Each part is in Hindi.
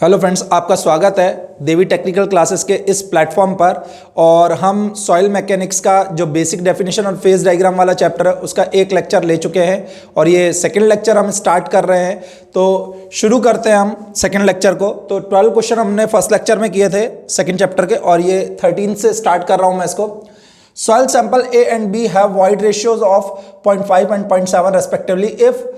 हेलो फ्रेंड्स, आपका स्वागत है देवी टेक्निकल क्लासेस के इस प्लेटफॉर्म पर। और हम सॉइल मैकेनिक्स का जो बेसिक डेफिनेशन और फेज डायग्राम वाला चैप्टर है उसका एक लेक्चर ले चुके हैं और ये सेकंड लेक्चर हम स्टार्ट कर रहे हैं। तो शुरू करते हैं हम सेकंड लेक्चर को। तो 12 क्वेश्चन हमने फर्स्ट लेक्चर में किए थे सेकंड चैप्टर के, और ये 13 से स्टार्ट कर रहा हूँ मैं इसको। Soil sample A and B have void ratios of 0.5 and 0.7 respectively if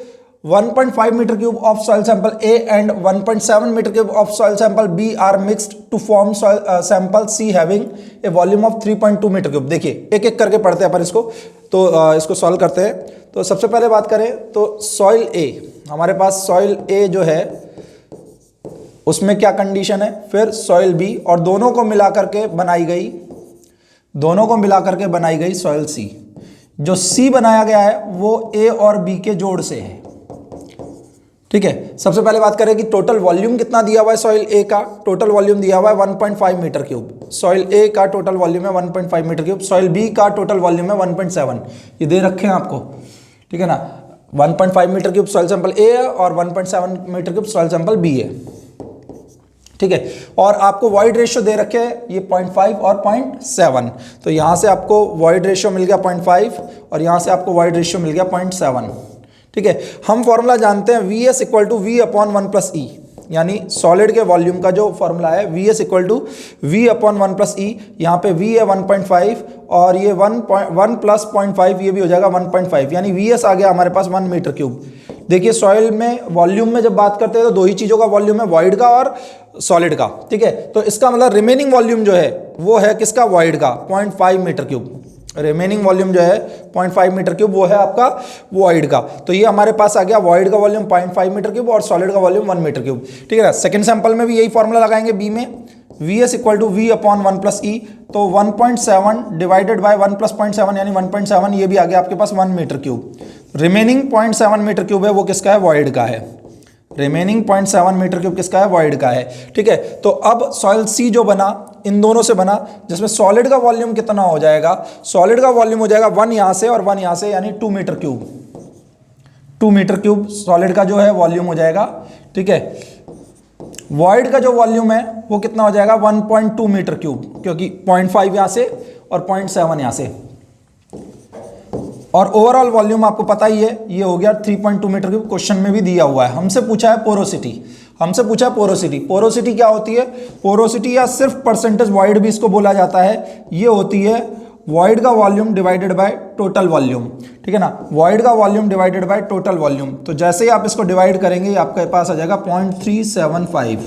1.5 meter cube of soil sample A and 1.7 meter cube of soil sample B are mixed to form soil sample C having a volume of 3.2 meter cube। देखिए एक एक करके पढ़ते हैं अपन इसको। तो इसको सॉल्व करते हैं। तो सबसे पहले बात करें तो सॉइल A, हमारे पास सॉइल A जो है उसमें क्या कंडीशन है, फिर सॉइल B, और दोनों को मिला करके बनाई गई सॉइल C। जो C बनाया गया है वो A और B के जोड़ से है। ठीक है, सबसे पहले बात करें कि टोटल वॉल्यूम कितना दिया हुआ है सॉइल ए का। टोटल वॉल्यूम दिया हुआ है 1.5 मीटर क्यूब। सॉइल ए का टोटल वॉल्यूम है 1.5 मीटर क्यूब। सॉइल बी का टोटल वॉल्यूम है 1.7। ये दे रखे हैं आपको, ठीक है ना। 1.5 metre cube soil sample A है और 1.7 metre cube soil sample B है, ठीक है। और आपको वॉइड रेशियो दे रखे हैं ये 0.5 और 0.7। तो यहां से आपको वॉइड रेशियो मिल गया 0.5 और यहां से आपको वॉइड रेशियो मिल गया 0.7, ठीक है। हम फॉर्मूला जानते हैं VS equal to V upon 1 plus e, यानी सॉलिड के वॉल्यूम का जो फॉर्मूला है VS equal to V upon 1 plus e. यहाँ पे V है 1.5 और ये 1 प्लस 0.5 ये भी हो जाएगा 1.5, यानी VS आ गया हमारे पास 1 मीटर क्यूब। देखिए सॉइल में वॉल्यूम में जब बात करते हैं तो दो ही चीज़ों का वॉल्यूम है, वॉइड का और सॉलिड का, ठीक है। तो इसका मतलब रिमेनिंग वॉल्यूम जो है वो है किसका, वॉइड का, 0.5 मीटर क्यूब। रिमेनिंग वॉल्यूम जो है 0.5 मीटर क्यूब वो है आपका वॉइड का। तो ये हमारे पास आ गया वॉइड का वॉल्यूम 0.5 मीटर क्यूब और सॉलिड का वॉल्यूम 1 मीटर क्यूब, ठीक है ना। सेकंड सैंपल में भी यही फॉर्मूला लगाएंगे बी में, VS equal to V upon 1 plus e. तो 1.7 डिवाइडेड बाय 1 प्लस 0.7 यानी 1.7, ये भी आ गया आपके पास 1 metre cube. Remaining 0.7 metre cube है वो किसका है, वॉइड का है। रिमेनिंग 0.7 मीटर क्यूब किसका है, वॉइड का है, ठीक है। तो अब सॉइल सी जो बना इन दोनों से बना, जिसमें सॉलिड का वॉल्यूम कितना हो जाएगा, सॉलिड का वॉल्यूम हो जाएगा 1 यहां से और 1 यहां से, यानी 2 metre cube. 2 metre cube solid का जो है वॉल्यूम हो जाएगा, ठीक है। वॉइड का जो वॉल्यूम है वो कितना हो जाएगा 1.2 मीटर क्यूब, क्योंकि 0.5 यहां से और 0.7 यहां से। और ओवरऑल वॉल्यूम आपको पता ही है ये हो गया 3.2 मीटर क्यूब। क्वेश्चन में भी दिया हुआ है, हमसे पूछा है पोरोसिटी। पोरोसिटी क्या होती है, पोरोसिटी या सिर्फ परसेंटेज वॉइड भी इसको बोला जाता है। ये होती है वॉइड का volume divided by total volume, ठीक है ना। वॉइड का volume divided by total volume. तो जैसे ही आप इसको डिवाइड करेंगे आपके पास आ जाएगा 0.375,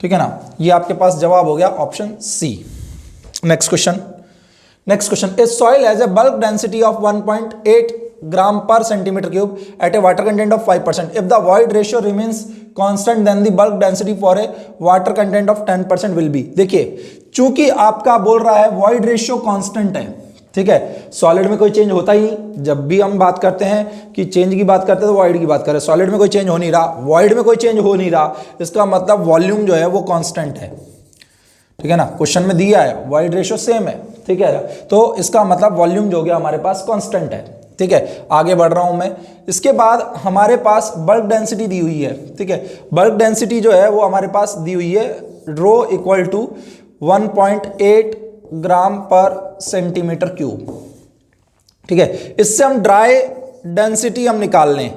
ठीक है ना। ये आपके पास जवाब हो गया option C. Next question is soil has a bulk density of 1.8 gram per centimeter cube at a water content of 5%. If the void ratio remains constant then the bulk density for a water content of 10% will be। देखिए चूंकि आपका बोल रहा है void ratio constant है, ठीक है। सॉलिड में कोई चेंज होता ही नहीं। जब भी हम बात करते हैं कि चेंज की बात करते हैं तो वॉइड की बात करें। सॉलिड में कोई चेंज हो नहीं रहा, वॉइड में कोई चेंज हो नहीं रहा, इसका मतलब वॉल्यूम जो है वो कांस्टेंट है, ठीक है ना। क्वेश्चन में दिया है वॉइड रेशियो सेम है, ठीक है। तो इसका मतलब वॉल्यूम जो हो गया हमारे पास कांस्टेंट है, ठीक है। आगे बढ़ रहा हूं मैं। इसके बाद हमारे पास बल्क डेंसिटी दी हुई है, ठीक है। बल्क डेंसिटी जो है वो हमारे पास दी हुई है रो इक्वल टू 1.8 ग्राम पर सेंटीमीटर क्यूब, ठीक है। इससे हम ड्राई डेंसिटी हम निकाल लें।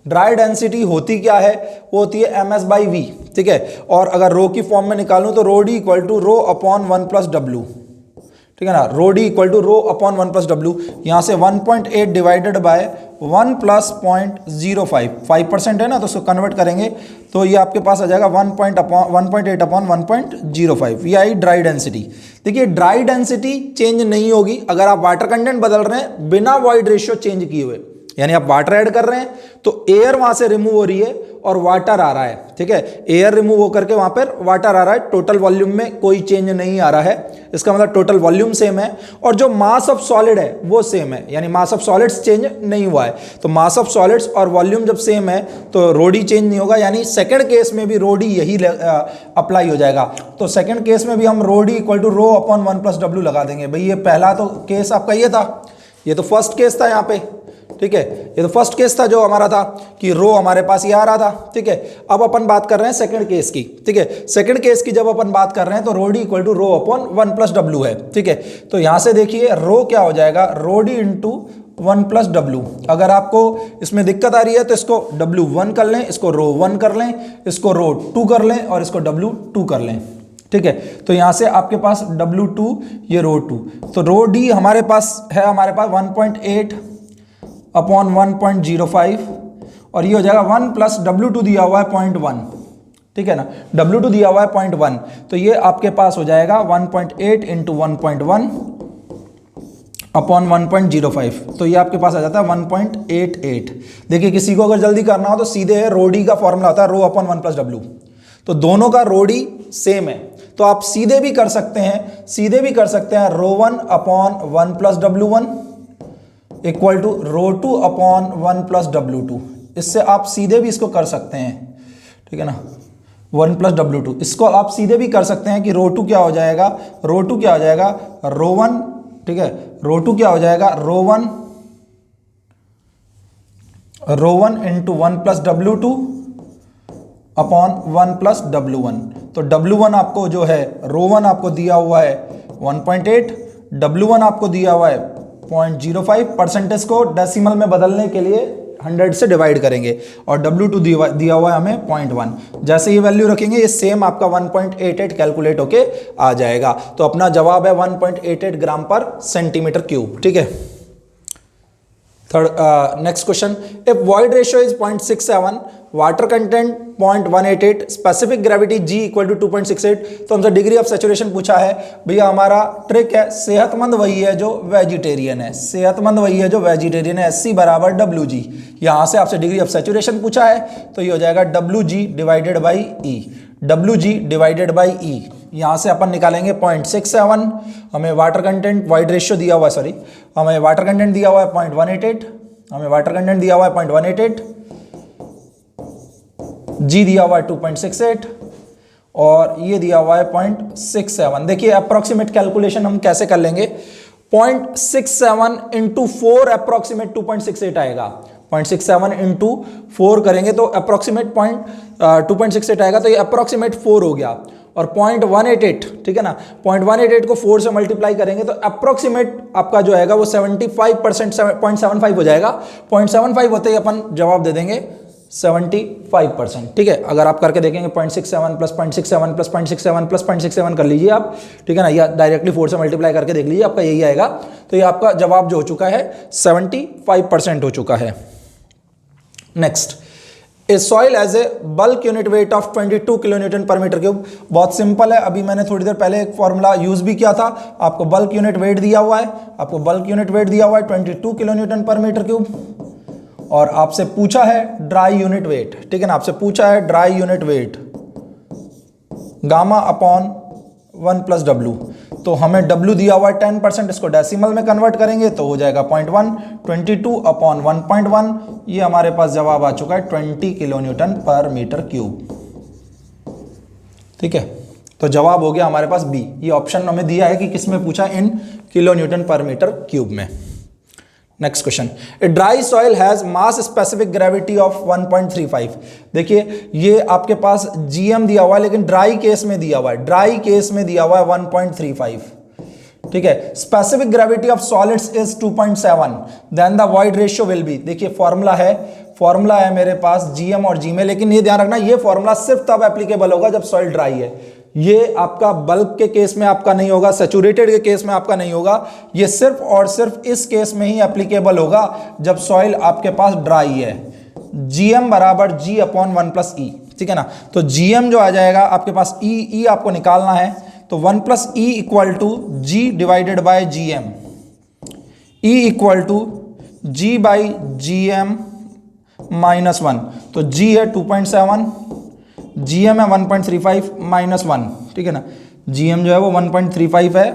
ड्राई डेंसिटी होती क्या है, वो होती है MS/V, ठीक है। और अगर रो की फॉर्म में निकालूं तो rho D equal to rho upon 1 plus W, ठीक है ना। Rho D equal to rho upon 1 plus W. यहां से 1.8 डिवाइडेड बाय 1 प्लस 0.05, 5% है ना, तो उसको कन्वर्ट करेंगे तो ये आपके पास आ जाएगा 1.8 अपॉन 1.05। ये आई ड्राई डेंसिटी। देखिए ड्राई डेंसिटी चेंज नहीं होगी अगर आप वाटर कंटेंट बदल रहे हैं बिना वॉइड रेशियो चेंज किए हुए, यानी आप वाटर ऐड कर रहे हैं तो एयर वहां से रिमूव हो रही है और वाटर आ रहा है, ठीक है। एयर रिमूव होकर के वहां पर वाटर आ रहा है, टोटल वॉल्यूम में कोई चेंज नहीं आ रहा है। इसका मतलब टोटल वॉल्यूम सेम है और जो मास ऑफ सॉलिड है वो सेम है, यानी मास ऑफ सॉलिड्स चेंज नहीं हुआ है। तो मास ऑफ सॉलिड्स और वॉल्यूम जब सेम है तो रोडी चेंज नहीं होगा, यानी सेकंड केस में भी रोडी यही अप्लाई हो जाएगा। तो सेकंड केस में भी हम rho D equal to rho upon 1 plus W लगा देंगे। भाई ये पहला तो केस आपका ये था, ये तो फर्स्ट केस था यहाँ पे, ठीक है। ये तो फर्स्ट केस था जो हमारा था कि रो हमारे पास ये आ रहा था, ठीक है। अब अपन बात कर रहे हैं सेकंड केस की, ठीक है। सेकंड केस की जब अपन बात कर रहे हैं तो rho D equal to rho upon 1 plus W है, ठीक है। तो यहां से देखिए रो क्या हो जाएगा, rho D into 1 plus W. अगर आपको इसमें दिक्कत आ रही है तो इसको W1 कर लें, इसको रो 1 कर लें, इसको रो 2 कर लें और इसको W2 कर लें, ठीक है। तो यहां से आपके पास W2 ये रो 2, तो रो डी हमारे पास है, हमारे पास 1.8 अपॉन 1.05 और ये हो जाएगा 1 प्लस W2 दिया हुआ है 0.1, ठीक है ना। W2 दिया हुआ है 0.1, तो ये आपके पास हो जाएगा 1.8 इंटू 1.1 अपॉन 1.05, तो ये आपके पास आ जाता है 1.88। देखिए किसी को अगर जल्दी करना हो तो सीधे है रो डी का फॉर्मूला होता है रो अपॉन 1 प्लस डब्ल्यू, तो दोनों का रो डी सेम है, तो आप सीधे भी कर सकते हैं, सीधे भी कर सकते हैं rho 1 upon 1 plus W1 equal to rho 2 upon 1 plus W2। इससे आप सीधे भी इसको कर सकते हैं, ठीक है ना, 1 प्लस W2। इसको आप सीधे भी कर सकते हैं कि रो 2 क्या हो जाएगा, रो 2 क्या हो जाएगा, रो 1, ठीक है, रो 2 क्या हो जाएगा, रो 1 into 1 plus W2 upon 1 plus W1। तो W1 आपको जो है रो 1 आपको दिया हुआ है 1.8, W1 आपको दिया हुआ है 0.05, परसेंटेज को डेसिमल में बदलने के लिए 100 से डिवाइड करेंगे और W2 दिया हुआ है हमें 0.1। जैसे ये वैल्यू रखेंगे ये सेम आपका 1.88 कैलकुलेट होके आ जाएगा। तो अपना जवाब है 1.88 ग्राम पर सेंटीमीटर क्यूब, ठीक है। Third next question, if void ratio is 0.67, water content 0.188, specific gravity G equal to 2.68, तो हमसे डिग्री ऑफ सैचुरेशन पूछा है। भैया हमारा ट्रिक है, सेहतमंद वही है जो वेजिटेरियन है, सेहतमंद वही है जो वेजिटेरियन है, SC बराबर WG। यहां से आपसे डिग्री ऑफ सैचुरेशन पूछा है तो ये हो जाएगा WG divided by E, WG divided by E। यहां से अपन निकालेंगे 0.67, हमें वाटर कंटेंट वाइड रेशियो दिया हुआ है, सॉरी हमें वाटर कंटेंट दिया हुआ है 0.188, हमें वाटर कंटेंट दिया हुआ है 0.188, G दिया हुआ है 2.68 और ये दिया हुआ है 0.67। देखिए अप्रोक्सीमेट कैलकुलेशन हम कैसे कर लेंगे, 0.67 इंटू 4 अप्रोक्सीमेट 2.68 आएगा, 0.67 इंटू 4 करेंगे तो अप्रोक्सीमेट 2.68 आएगा, तो ये अप्रोक्सीमेट 4 हो गया। और 0.188, ठीक है ना, 0.188 को 4 से मल्टीप्लाई करेंगे तो अप्रोक्सीमेट आपका जो आएगा वो 75%, 0.75 हो जाएगा। 0.75 होते ही अपन जवाब दे देंगे 75%, ठीक है। अगर आप करके देखेंगे 0.67 प्लस 0.67 प्लस 0.67 प्लस 0.67 कर लीजिए आप, ठीक है ना, या डायरेक्टली 4 से मल्टीप्लाई करके देख लीजिए, आपका यही आएगा। तो ये आपका जवाब जो हो चुका है 75% हो चुका है। Next, a soil has a bulk unit weight of 22 kilo newton per metre cube. बहुत सिंपल है, अभी मैंने थोड़ी देर पहले एक फॉर्मूला यूज भी किया था। आपको बल्क यूनिट वेट दिया हुआ है, आपको बल्क यूनिट वेट दिया हुआ है 22 kilo newton per metre cube और आपसे पूछा है ड्राई यूनिट वेट, ठीक है ना, आपसे पूछा है dry unit wait gamma upon 1 plus W. तो हमें W दिया हुआ है 10%, इसको डेसिमल में कन्वर्ट करेंगे तो हो जाएगा 0.1, 22 अपॉन 1.1, ये हमारे पास जवाब आ चुका है 20 kilo newton per metre cube, ठीक है। तो जवाब हो गया हमारे पास B। ये ऑप्शन हमें दिया है कि किसमें पूछा, in kilo newton per metre cube में। Next question, a dry soil has mass specific gravity of 1.35। देखिए ये आपके पास GM दिया हुआ है लेकिन ड्राई केस में दिया हुआ है, ड्राई केस में दिया हुआ है 1.35, ठीक है। Specific gravity of solids is 2.7, then the void ratio will be. देखिए फॉर्मूला है मेरे पास GM और G में, लेकिन ये ध्यान रखना ये फॉर्मूला सिर्फ तब एप्लीकेबल होगा जब सॉइल ड्राई है। ये आपका बल्क के केस में आपका नहीं होगा, सैचुरेटेड के केस में आपका नहीं होगा, ये सिर्फ और सिर्फ इस केस में ही एप्लीकेबल होगा जब सॉइल आपके पास ड्राई है। GM बराबर G अपॉन 1 प्लस E, ठीक है ना। तो GM जो आ जाएगा आपके पास E आपको निकालना है, तो 1 plus E equal to G divided by GM, E equal to G by GM minus 1। तो G है 2.7, GM है 1.35 माइनस 1, ठीक है ना। GM जो है वो 1.35 है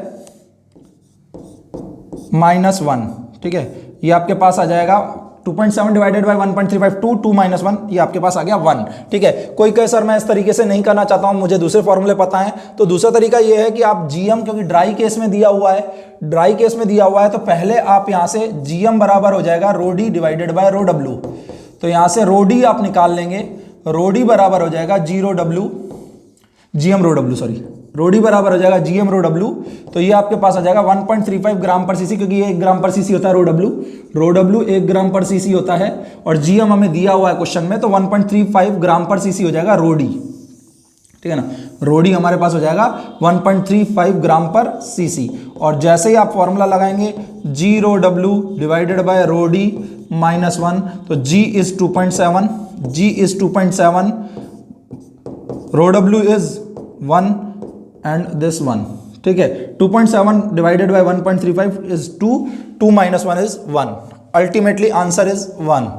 माइनस 1, ठीक है। ये आपके पास आ जाएगा 2.7 डिवाइडेड बाय 1.35 2 माइनस 1, ये आपके पास आ गया 1। ठीक है, कोई कहे सर मैं इस तरीके से नहीं करना चाहता हूं, मुझे दूसरे फॉर्मूले पता है, तो दूसरा तरीका ये है कि आप जीएम, क्योंकि ड्राई केस में दिया हुआ है, ड्राई केस में दिया हुआ है, तो पहले आप यहां से जीएम बराबर हो जाएगा rho D divided by rho W. तो यहां से रो डी आप निकाल लेंगे, रो डी बराबर हो जाएगा जीएम रो डब्ल्यू, सॉरी, रो डी बराबर हो जाएगा जीएम रो डब्ल्यू। तो ये आपके पास आ जाएगा 1.35 ग्राम पर सीसी, क्योंकि ये 1 ग्राम पर सीसी होता है रो डब्ल्यू 1 ग्राम पर सीसी होता है, और जीएम हमें दिया हुआ है क्वेश्चन में, तो 1.35 ग्राम पर सीसी हो जाएगा रो डी। ठीक है ना, रो डी हमारे पास हो जाएगा 1.35 ग्राम पर सीसी। और जैसे ही आप फॉर्मूला लगाएंगे G rho W divided by rho D minus 1, तो G is 2.7, rho W is 1 and this 1। ठीक है, 2.7 divided by 1.35 is 2 minus 1 is 1। Ultimately answer is 1।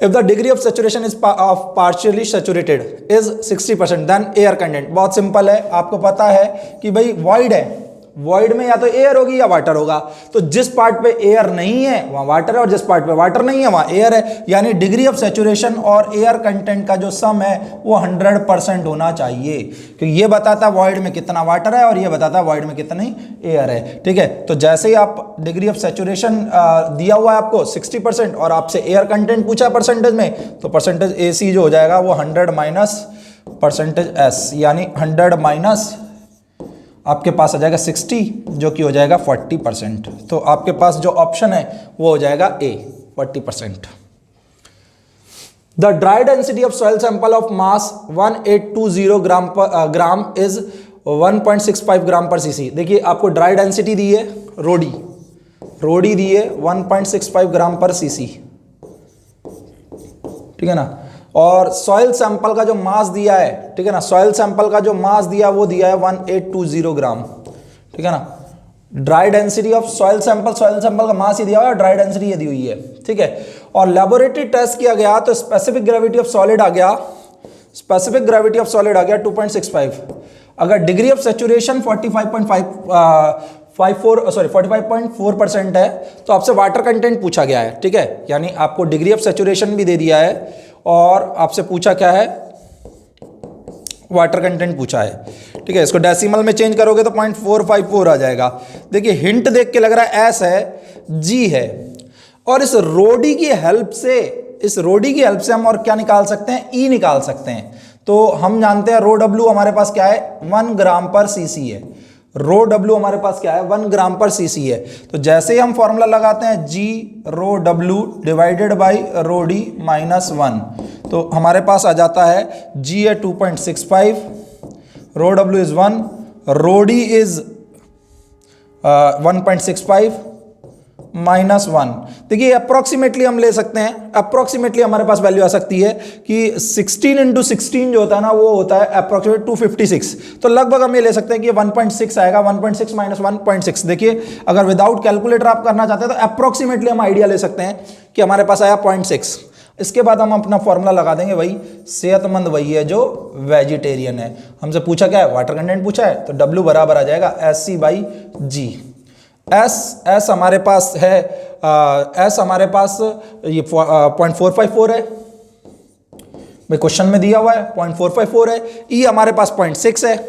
If the degree of saturation is of partially saturated is 60%, then air content, बहुत सिंपल है, आपको पता है कि भाई void है, void में या तो एयर होगी या वाटर होगा, तो जिस पार्ट पे एयर नहीं है वहां वाटर है, और जिस पार्ट पे वाटर नहीं है वहां एयर है, यानी डिग्री ऑफ सैचुरेशन और एयर कंटेंट का जो सम है वो 100% होना चाहिए, क्योंकि ये बताता है void में कितना वाटर है और ये बताता है void में कितनी एयर है। ठीक है, तो जैसे ही आप डिग्री ऑफ सैचुरेशन दिया हुआ है आपको 60% और आपसे एयर कंटेंट पूछा है परसेंटेज में, तो परसेंटेज AC जो हो जाएगा वो 100 माइनस परसेंटेज S, यानी 100 माइनस आपके पास आ जाएगा 60, जो कि हो जाएगा 40%। तो आपके पास जो ऑप्शन है वो हो जाएगा A, 40%। The dry density of soil sample of mass 1820 gram is 1.65 ग्राम पर सीसी। देखिए आपको ड्राई डेंसिटी दी है, रोडी दी है 1.65 ग्राम पर सीसी। ठीक है ना, और सॉइल सैंपल का जो मास दिया है, ठीक है ना, सॉइल सैंपल का जो मास दिया वो दिया है 1820 ग्राम। ठीक है ना, dry density of soil sample का मास ही दिया हुआ है, ड्राई डेंसिटी ये दी हुई है। ठीक है, और लेबोरेटरी टेस्ट किया गया तो स्पेसिफिक ग्रेविटी ऑफ सॉलिड आ गया 2.65। अगर डिग्री ऑफ सैचुरेशन 45.4% है तो आपसे वाटर कंटेंट पूछा गया है। ठीक है, यानी आपको डिग्री ऑफ सैचुरेशन भी दे दिया है और आपसे पूछा क्या है, वाटर कंटेंट पूछा है। ठीक है, इसको डेसिमल में चेंज करोगे तो 0.454 आ जाएगा। देखिए हिंट देख के लग रहा है S है, G है, और इस रोडी की हेल्प से हम और क्या निकाल सकते हैं, E निकाल सकते हैं। तो हम जानते हैं रो डब्ल्यू हमारे पास क्या है, 1 ग्राम पर सीसी है। रो डब्ल्यू हमारे पास क्या है, 1 ग्राम पर सीसी है। तो जैसे ही हम फॉर्मूला लगाते हैं G rho W divided by rho D minus 1, तो हमारे पास आ जाता है G है 2.65, rho W is 1, rho D is 1.65 minus 1। देखिए अप्रोक्सीमेटली हम ले सकते हैं, अप्रोक्सीमेटली हमारे पास वैल्यू आ सकती है कि 16 × 16 जो होता है ना वो होता है अप्रोक्सीमेट 256। तो लगभग हम ये ले सकते हैं कि 1.6 आएगा, 1.6 माइनस 1.6। देखिए अगर विदाउट कैलकुलेटर आप करना चाहते हैं तो अप्रोक्सीमेटली हम आइडिया ले सकते हैं कि हमारे पास आया 0.6। इसके बाद हम अपना फॉर्मूला लगा देंगे, वही सेहतमंद वही है जो वेजिटेरियन है। हमसे पूछा क्या है, वाटर कंटेंट पूछा है, तो W बराबर आ जाएगा SC/G। S हमारे पास है, S हमारे पास ये 0.454 है, भाई क्वेश्चन में दिया हुआ है 0.454 है। E हमारे पास 0.6 है,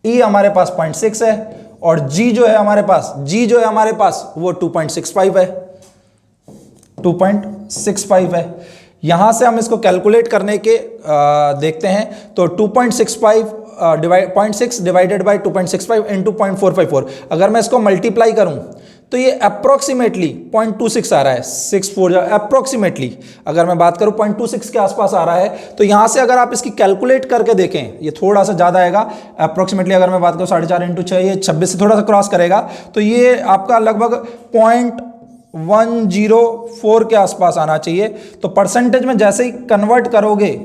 E हमारे पास 0.6 है, और G जो है हमारे पास वो 2.65 है, 2.65 है। यहां से हम इसको कैलकुलेट करने के देखते हैं, तो 0.6 डिवाइडेड बाई 2.65 इंटू 0.454, अगर मैं इसको मल्टीप्लाई करूं तो ये अप्रोक्सीमेटली 0.26 आ रहा है, 64 अप्रोक्सीमेटली अगर मैं बात करूं 0.26 के आसपास आ रहा है। तो यहां से अगर आप इसकी कैलकुलेट करके देखें, ये थोड़ा सा ज्यादा आएगा अप्रोक्सीमेटली, अगर मैं बात करूं 4.5 इंटू 6, ये 26 से थोड़ा सा क्रॉस करेगा, तो ये आपका लगभग 0.104 के आसपास आना चाहिए। तो परसेंटेज में जैसे ही कन्वर्ट करोगे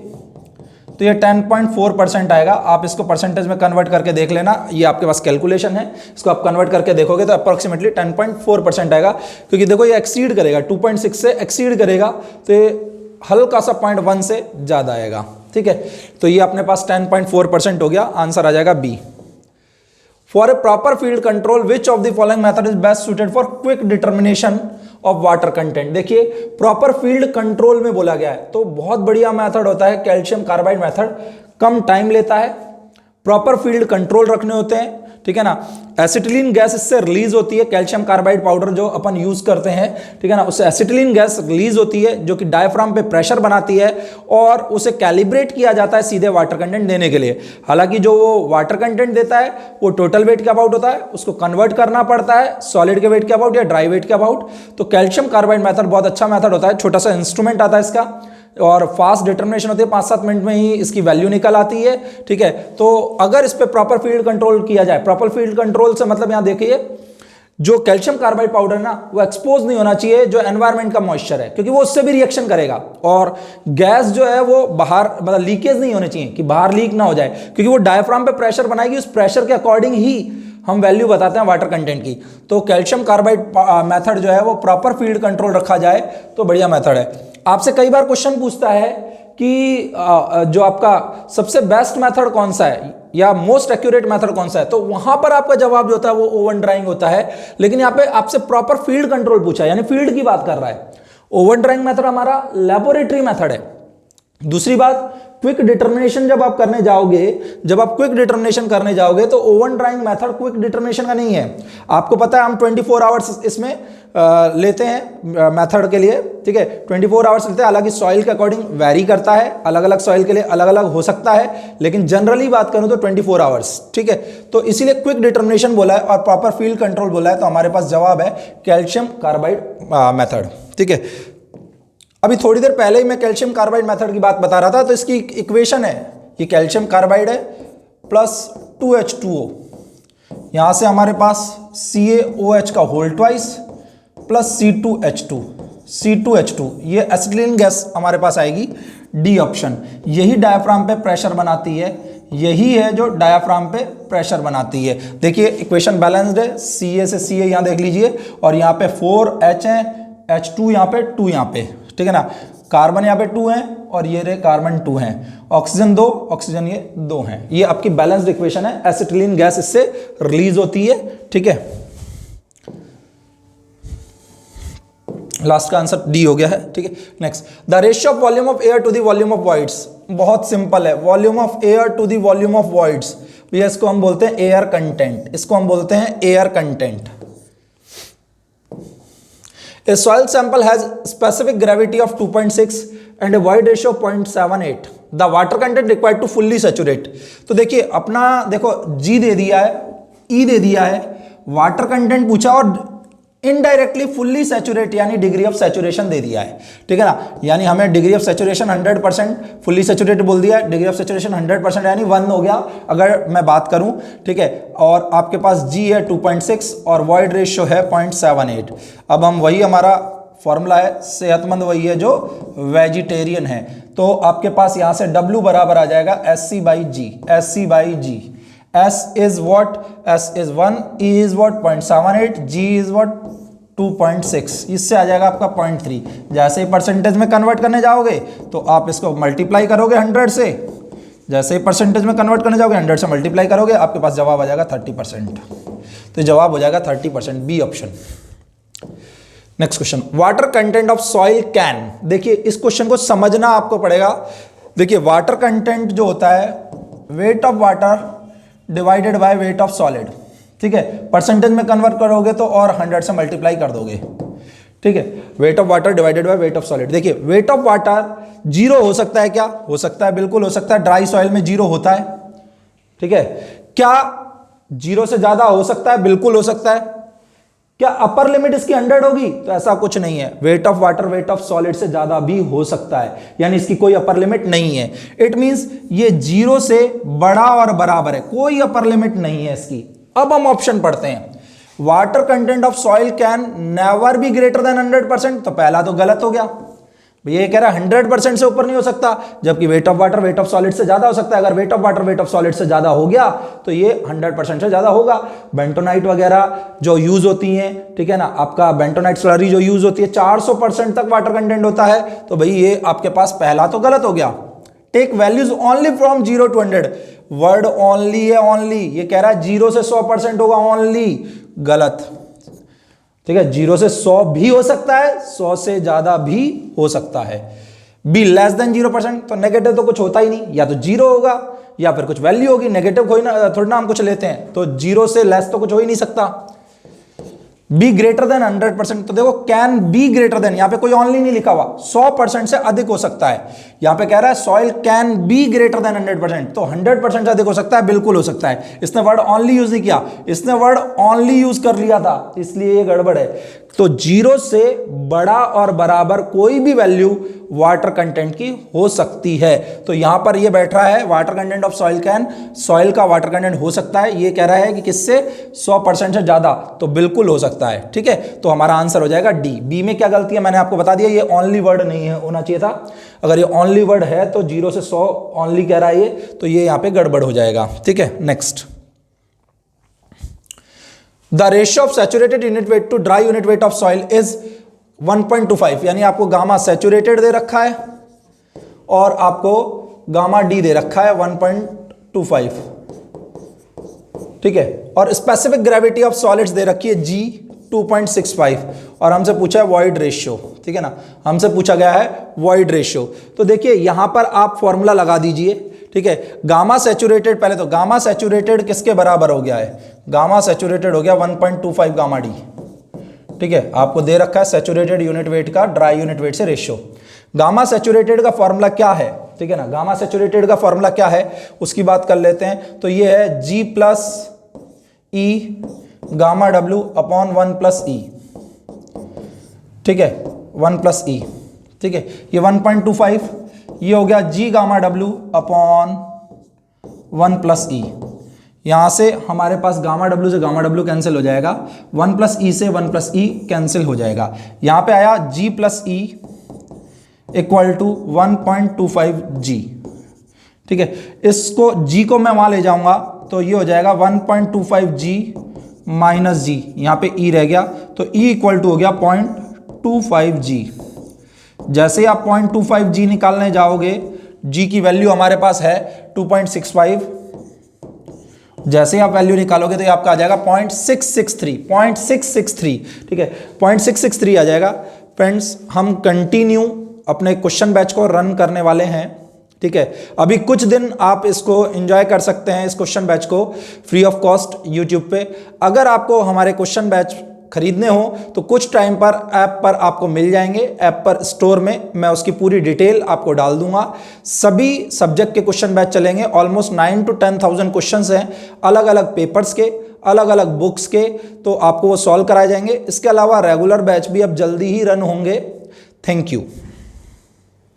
तो ये 10.4% आएगा। आप इसको परसेंटेज में कन्वर्ट करके देख लेना, ये आपके पास कैलकुलेशन है, इसको आप कन्वर्ट करके देखोगे तो अप्रोक्सीमेटली 10.4% आएगा। क्योंकि देखो ये एक्सीड करेगा, 2.6 से एक्सीड करेगा तो ये हल्का सा 0.1 से ज़्यादा आएगा। ठीक है, तो ये अपने पास 10.4% हो गया, आंसर आ जाएगा B। For a proper field control which of the following method is best suited for quick determination of water content. देखिए प्रॉपर फील्ड कंट्रोल में बोला गया है, तो बहुत बढ़िया मेथड होता है कैल्शियम कार्बाइड मेथड, कम टाइम लेता है, प्रॉपर फील्ड कंट्रोल रखने होते हैं, ठीक है ना। एसिटिलीन गैस इससे रिलीज होती है, कैल्शियम कार्बाइड पाउडर जो अपन यूज करते हैं, ठीक है ना, उससे एसिटिलीन गैस रिलीज होती है जो कि डायफ्राम पे प्रेशर बनाती है और उसे कैलिब्रेट किया जाता है सीधे वाटर कंटेंट देने के लिए। हालांकि जो वो वाटर कंटेंट देता है वो टोटल वेट के अबाउट होता है, उसको कन्वर्ट करना पड़ता है सॉलिड के वेट के अबाउट या ड्राई वेट के अबाउट। तो कैल्शियम कार्बाइड मेथड बहुत अच्छा मेथड होता है, छोटा सा इंस्ट्रूमेंट आता है इसका और फास्ट डिटर्मिनेशन होती है, 5-7 मिनट में ही इसकी वैल्यू निकल आती है, ठीक है। तो अगर इस पे प्रॉपर फील्ड कंट्रोल किया जाए, प्रॉपर फील्ड कंट्रोल से मतलब यहां देखिए जो कैल्शियम कार्बाइड पाउडर ना वो एक्सपोज नहीं होना चाहिए जो एनवायरनमेंट का मॉइस्चर है, क्योंकि वो उससे भी रिएक्शन करेगा, और गैस जो है वो बाहर मतलब लीकेज नहीं होने चाहिए कि बाहर लीक ना हो जाए, क्योंकि वो डायफ्राम पे प्रेशर बनाएगी, उस प्रेशर के अकॉर्डिंग ही हम वैल्यू बताते हैं वाटर कंटेंट की। तो कैल्शियम कार्बाइड मेथड जो है वो प्रॉपर फील्ड कंट्रोल रखा जाए तो बढ़िया मेथड है। आपसे कई बार क्वेश्चन पूछता है कि जो आपका सबसे बेस्ट मेथड कौन सा है या मोस्ट एक्यूरेट मेथड कौन सा है, तो वहां पर आपका जवाब जो होता है वो ओवन ड्राइंग होता है। लेकिन यहाँ पे आपसे प्रॉपर फील्ड कंट्रोल पूछा है, यानी फील्ड की बात कर रहा है। ओवन ड्राइंग मेथड हमारा लेबोरेटरी मेथड है। दूसरी बात, क्विक डिटर्मिनेशन जब आप करने जाओगे, जब आप क्विक डिटर्मिनेशन करने जाओगे तो oven drawing method quick determination का नहीं है। आपको पता है हम 24 आवर्स इसमें लेते हैं मेथड के लिए, ठीक है, 24 आवर्स लेते हैं। हालांकि सॉइल के अकॉर्डिंग वैरी करता है, अलग अलग सॉइल के लिए अलग अलग हो सकता है, लेकिन जनरली बात करूं तो 24 आवर्स, ठीक है। तो इसीलिए क्विक डिटर्मिनेशन बोला है और प्रॉपर फील्ड कंट्रोल बोला है, तो हमारे पास जवाब है कैल्शियम कार्बाइड मेथड, ठीक है। अभी थोड़ी देर पहले ही मैं कैल्शियम कार्बाइड मेथड की बात बता रहा था, तो इसकी इक्वेशन है, ये कैल्शियम कार्बाइड है प्लस 2H2O, यहां से हमारे पास CaOH का होल ट्वाइस प्लस C2H2, ये एसिटिलीन गैस हमारे पास आएगी, डी ऑप्शन। यही डायफ्राम पे प्रेशर बनाती है, यही है जो डायफ्राम पे प्रेशर बनाती है। देखिए इक्वेशन बैलेंस्ड है, Ca से Ca यहां देख लीजिए, और यहाँ पे 4H है, H2 यहाँ पे, 2 यहाँ पे, ठीक है ना। कार्बन यहाँ पे 2 है और ये रे कार्बन 2 है, ऑक्सीजन 2, ऑक्सीजन ये 2 है। ये आपकी बैलेंस्ड इक्वेशन है, एसिटिलीन गैस इससे रिलीज होती है, ठीक है। लास्ट का आंसर डी हो गया है, ठीक है। Next, the ratio of volume of air to the volume of voids, बहुत सिंपल है, volume of air to the volume of voids, भैया इसको हम बोलते हैं एयर कंटेंट, इसको हम बोलते हैं air content. A soil sample has specific gravity of 2.6 and a void ratio of 0.78. The water content required to fully saturate. तो देखिए अपना देखो G दे दिया है, E दे दिया है, वाटर कंटेंट पूछा और इनडायरेक्टली फुल्ली सैचुरेट यानी डिग्री ऑफ सैचुरेशन दे दिया है, ठीक है ना। यानी हमें degree of saturation 100%, fully saturate बोल दिया, डिग्री ऑफ सैचुरेशन 100% यानी 1 हो गया अगर मैं बात करूं, ठीक है। और आपके पास G है 2.6 और वॉइड रेशियो है 0.78। अब हम वही हमारा फॉर्मूला है, सेहतमंद वही है जो वेजिटेरियन है, तो आपके पास यहां से W बराबर आ जाएगा SC/G, SC/G। S is what? S is 1, E is what? 0.78, G is what? 2.6, इससे आ जाएगा आपका 0.3। जैसे ही परसेंटेज में कन्वर्ट करने जाओगे तो आप इसको मल्टीप्लाई करोगे 100 से, जैसे ही परसेंटेज में कन्वर्ट करने जाओगे 100 से मल्टीप्लाई करोगे, आपके पास जवाब आ जाएगा 30%, तो जवाब हो जाएगा 30%, B option. Next question, water content of soil can. देखिए इस क्वेश्चन को समझना आपको पड़ेगा। देखिए वाटर कंटेंट जो होता है, weight of water divided by weight of solid, ठीक है। परसेंटेज में कन्वर्ट करोगे तो और 100 से मल्टीप्लाई कर दोगे, ठीक है। Weight of water divided by weight of solid. देखिए वेट ऑफ वाटर 0 हो सकता है क्या? हो सकता है, बिल्कुल हो सकता है, ड्राई सॉइल में 0 होता है, ठीक है। क्या 0 से ज्यादा हो सकता है? बिल्कुल हो सकता है। क्या अपर लिमिट इसकी 100 होगी? तो ऐसा कुछ नहीं है, weight of water weight of solid से ज्यादा भी हो सकता है, यानी इसकी कोई अपर लिमिट नहीं है। इट मींस ये 0 से बड़ा और बराबर है, कोई अपर लिमिट नहीं है इसकी। अब हम ऑप्शन पढ़ते हैं, water content of soil can never be greater than 100%, तो पहला तो गलत हो गया, ये कह रहा है 100% से ऊपर नहीं हो सकता, जबकि weight of water weight of solid से ज्यादा हो सकता है। अगर weight of water weight of solid से ज्यादा हो गया तो ये 100% से ज्यादा होगा। बेंटोनाइट वगैरह जो यूज होती हैं, ठीक है ना, आपका बेंटोनाइट स्लरी जो यूज होती है 400% तक वाटर कंटेंट होता है, तो भाई ये आपके पास पहला तो गलत हो गया। Take values only from 0 to 100, word only है, ओनली, ये कह रहा है 0 से 100% होगा ओनली, गलत। ठीक है, 0 से 100 भी हो सकता है, 100 से ज्यादा भी हो सकता है। बी लेस देन 0%, तो नेगेटिव तो कुछ होता ही नहीं, या तो 0 होगा या फिर कुछ वैल्यू होगी, नेगेटिव कोई ना, थोड़ी ना हम कुछ लेते हैं, तो 0 से लेस तो कुछ हो ही नहीं सकता। बी ग्रेटर देन 100%, तो देखो कैन बी ग्रेटर देन, यहां पे कोई ऑनली नहीं लिखा हुआ, 100% से अधिक हो सकता है। यहां पे कह रहा है soil can be greater than 100%, तो 100% से अधिक हो सकता है, बिल्कुल हो सकता है। इसने वर्ड ऑनली यूज नहीं किया, इसने वर्ड ऑनली यूज कर लिया था, इसलिए ये गड़बड़ है। तो 0 से बड़ा और बराबर कोई भी वैल्यू वाटर कंटेंट की हो सकती है। तो यहां पर ये बैठ रहा है water content of soil can, soil का वाटर कंटेंट हो सकता है, ये कह रहा है कि किससे, 100% से ज्यादा, तो बिल्कुल हो सकता है। ठीक है, तो हमारा आंसर हो जाएगा डी। बी में क्या गलती है मैंने आपको बता दिया, ये ऑनली वर्ड नहीं है, होना चाहिए था। अगर ये ऑनली वर्ड है तो 0 से 100 ऑनली कह रहा है ये, तो ये यहां पर गड़बड़ हो जाएगा। ठीक है, next, the ratio of saturated unit weight to dry unit weight of soil is 1.25, यानी आपको गामा सैचुरेटेड दे रखा है और आपको गामा डी दे रखा है 1.25। ठीक है, और स्पेसिफिक ग्रेविटी ऑफ सॉलिड्स दे रखी है जी 2.65, और हमसे पूछा है वॉइड रेशियो। ठीक है ना, हमसे पूछा गया है वॉइड रेशियो। तो देखिए यहां पर आप फॉर्मूला लगा दीजिए। ठीक है, गामा सैचुरेटेड, पहले तो गामा सैचुरेटेड किसके बराबर हो गया है, गामा सैचुरेटेड हो गया 1.25 गामा डी। ठीक है, आपको दे रखा है सैचुरेटेड यूनिट वेट का ड्राई यूनिट वेट से रेशियो। गामा सैचुरेटेड का फॉर्मूला क्या है, ठीक है ना, गामा सैचुरेटेड का फॉर्मूला क्या है उसकी बात कर लेते हैं। तो ये है G plus e gamma W upon 1 plus e. ठीक है, 1 प्लस ई। ठीक है, ये 1.25, ये हो गया G gamma W upon 1 plus e. यहां से हमारे पास गामा W से गामा W कैंसिल हो जाएगा, 1 प्लस ई से 1 प्लस ई कैंसिल हो जाएगा। यहां पे आया G plus E equal to 1.25 G। ठीक है, इसको G को मैं वहां ले जाऊंगा तो ये हो जाएगा 1.25 G माइनस G, यहां पे E रह गया, तो E इक्वल टू हो गया 0.25 G। जैसे ही आप 0.25 G निकालने जाओगे, G की वैल्यू हमारे पास है 2.65, जैसे ही आप वैल्यू निकालोगे तो ये आपका आ जाएगा 0.663। ठीक है, 0.663 आ जाएगा। फ्रेंड्स, हम कंटिन्यू अपने क्वेश्चन बैच को रन करने वाले हैं। ठीक है, अभी कुछ दिन आप इसको एंजॉय कर सकते हैं, इस क्वेश्चन बैच को फ्री ऑफ कॉस्ट यूट्यूब पे। अगर आपको हमारे क्वेश्चन बैच खरीदने हो तो कुछ टाइम पर ऐप पर आपको मिल जाएंगे, ऐप पर स्टोर में मैं उसकी पूरी डिटेल आपको डाल दूंगा। सभी सब्जेक्ट के क्वेश्चन बैच चलेंगे, ऑलमोस्ट 9 to 10,000 क्वेश्चंस हैं, अलग अलग पेपर्स के, अलग अलग बुक्स के, तो आपको वो सॉल्व कराए जाएंगे। इसके अलावा रेगुलर बैच भी अब जल्दी ही रन होंगे। Thank you.